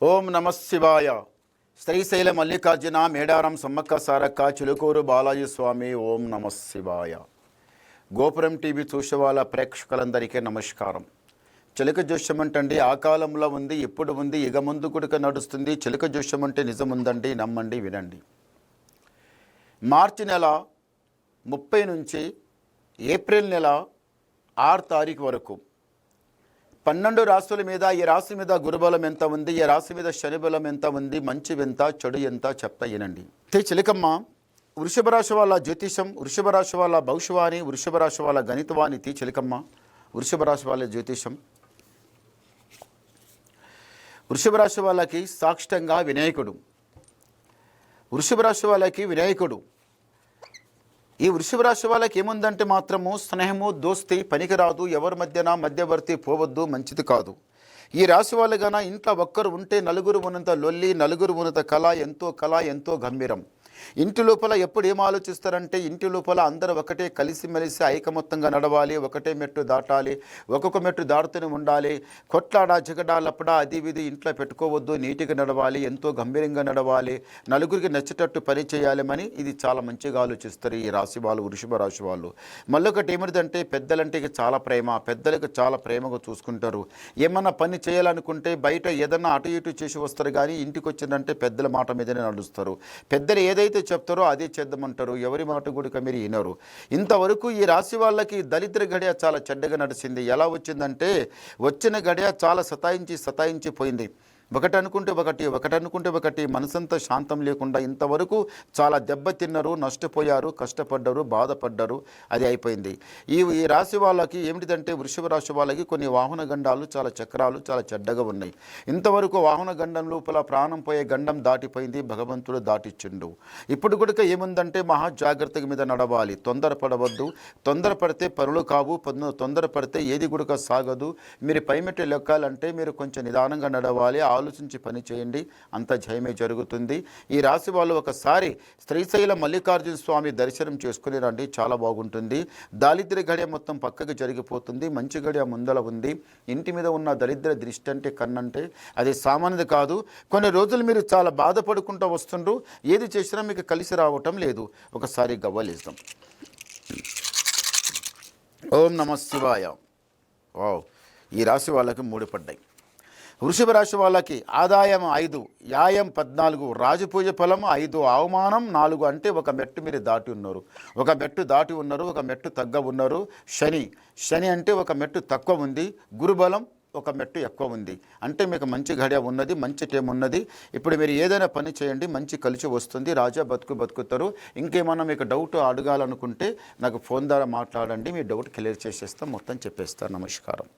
ఓం నమ శివాయ. శ్రీశైల మల్లికార్జున మేడారం సమ్మక్క సారక్క చిలుకూరు బాలాజీ స్వామి. ఓం నమ శివాయ. గోపురం టీవీ చూసే వాళ్ళ ప్రేక్షకులందరికీ నమస్కారం. చిలక జోష్యం అంటే ఆ కాలంలో ఉంది, ఇప్పుడు ఉంది, ఇక ముందు కూడా నడుస్తుంది. చిలక జోష్యం అంటే నిజముందండి, నమ్మండి, వినండి. మార్చి నెల 30 నుంచి ఏప్రిల్ నెల 6 తారీఖు వరకు 12 రాశుల మీద, ఈ రాశి మీద గురుబలం ఎంత ఉంది, ఈ రాశి మీద శనిబలం ఎంత ఉంది, మంచి ఎంత, చెడు ఎంత చెప్తా వినండి. చిలకమ్మ వృషభ రాశి వాళ్ళ జ్యోతిషం, వృషభ రాశి వాళ్ళ భవిష్యవాణి, వృషభ రాశి వాళ్ళ గణితవాణి. చిలకమ్మ వృషభ రాశి వాళ్ళ జ్యోతిషం. వృషభ రాశి వాళ్ళకి సాక్షితంగా వినాయకుడు. వృషభ రాశి వాళ్ళకి వినాయకుడు. ఈ వృషభ రాశి వాళ్ళకి ఏముందంటే మాత్రము స్నేహము, దోస్తి పనికిరాదు, ఎవరి మధ్యన మధ్యవర్తి పోవద్దు, మంచిది కాదు. ఈ రాశి వాళ్ళు గాన ఇంట్లో ఒక్కరు ఉంటే నలుగురు ఉన్నంత లొల్లి, నలుగురు ఉన్నంత కళ ఎంతో గంభీరం. ఇంటి లోపల ఎప్పుడు ఏం ఆలోచిస్తారంటే, ఇంటి లోపల అందరూ ఒకటే కలిసిమెలిసి ఐకమత్యంగా నడవాలి, ఒకటే మెట్టు దాటాలి, ఒక్కొక్క మెట్టు దాటుతూనే ఉండాలి. కొట్లాడ జగడాలప్పుడా అది ఇది ఇంట్లో పెట్టుకోవద్దు, నీటిగా నడవాలి, ఎంతో గంభీరంగా నడవాలి, నలుగురికి నచ్చేటట్టు పని చేయాలని ఇది చాలా మంచిగా ఆలోచిస్తారు ఈ రాశి వాళ్ళు, వృషభ రాశి వాళ్ళు. మళ్ళొకటి ఏమిటంటే పెద్దలంటే చాలా ప్రేమ, పెద్దలకు చాలా ప్రేమగా చూసుకుంటారు. ఏమన్నా పని చేయాలనుకుంటే బయట ఏదన్నా అటు ఇటు చేసి వస్తారు, కానీ ఇంటికి వచ్చిందంటే పెద్దల మాట మీదనే నడుస్తారు. పెద్దలు ఏదైతే చెప్తారో అదే చేద్దామంటారు, ఎవరి మాట కూడా మీరు వినరు. ఇంతవరకు ఈ రాశి వాళ్ళకి దరిద్ర గడియ చాలా చెడ్డగా నడిచింది. ఎలా వచ్చిందంటే, వచ్చిన గడియ చాలా సతాయించి పోయింది. ఒకటి అనుకుంటే ఒకటి మనసంతా శాంతం లేకుండా ఇంతవరకు చాలా దెబ్బతిన్నారు, నష్టపోయారు, కష్టపడ్డారు, బాధపడ్డారు. అది అయిపోయింది. ఈ రాశి వాళ్ళకి ఏమిటిదంటే, వృషభ రాశి వాళ్ళకి కొన్ని వాహన గండాలు, చాలా చక్రాలు చాలా చెడ్డగా ఉన్నాయి. ఇంతవరకు వాహన గండం లోపల ప్రాణం పోయే గండం దాటిపోయింది, భగవంతుడు దాటిచ్చిండు. ఇప్పుడు కూడా ఏముందంటే మహా జాగ్రత్తగా మీద నడవాలి, తొందరపడవద్దు. తొందరపడితే పనులు కావు, తొందరపడితే ఏది కూడా సాగదు. మీరు పైమెట్టు లెక్కాలంటే మీరు కొంచెం నిదానంగా నడవాలి, ఆలోచించి పని చేయండి, అంత జయమే జరుగుతుంది. ఈ రాశి వాళ్ళు ఒకసారి శ్రీశైల మల్లికార్జున స్వామి దర్శనం చేసుకుని రండి, చాలా బాగుంటుంది. దారిద్ర్య గడియ మొత్తం పక్కకి జరిగిపోతుంది, మంచి గడియ ముందల ఉంది. ఇంటి మీద ఉన్న దరిద్ర దృష్టి అంటే కన్నంటే అది సామాన్యది కాదు. కొన్ని రోజులు మీరు చాలా బాధపడుకుంటూ వస్తుండ్రు, ఏది చేసినా మీకు కలిసి రావటం లేదు. ఒకసారి గవ్వలేస్తాం. ఓం నమ శివాయ. వావ్, ఈ రాశి వాళ్ళకి 3 పడ్డాయి. వృషభ రాశి వాళ్ళకి ఆదాయం 5, వ్యాయం 14, రాజపూజ ఫలం 5, అవమానం 4. అంటే ఒక మెట్టు మీరు దాటి ఉన్నారు, ఒక మెట్టు దాటి ఉన్నారు, ఒక మెట్టు తగ్గ ఉన్నారు. శని అంటే ఒక మెట్టు తక్కువ ఉంది, గురుబలం ఒక మెట్టు ఎక్కువ ఉంది. అంటే మీకు మంచి గడియ ఉన్నది, మంచి టైం ఉన్నది. ఇప్పుడు మీరు ఏదైనా పని చేయండి, మంచి కలిసి వస్తుంది, రాజా బతుకుతారు. ఇంకేమన్నా మీకు డౌట్ అడగాలనుకుంటే నాకు ఫోన్ ద్వారా మాట్లాడండి, మీ డౌట్ క్లియర్ చేసేస్తాం, మొత్తం చెప్పేస్తాను. నమస్కారం.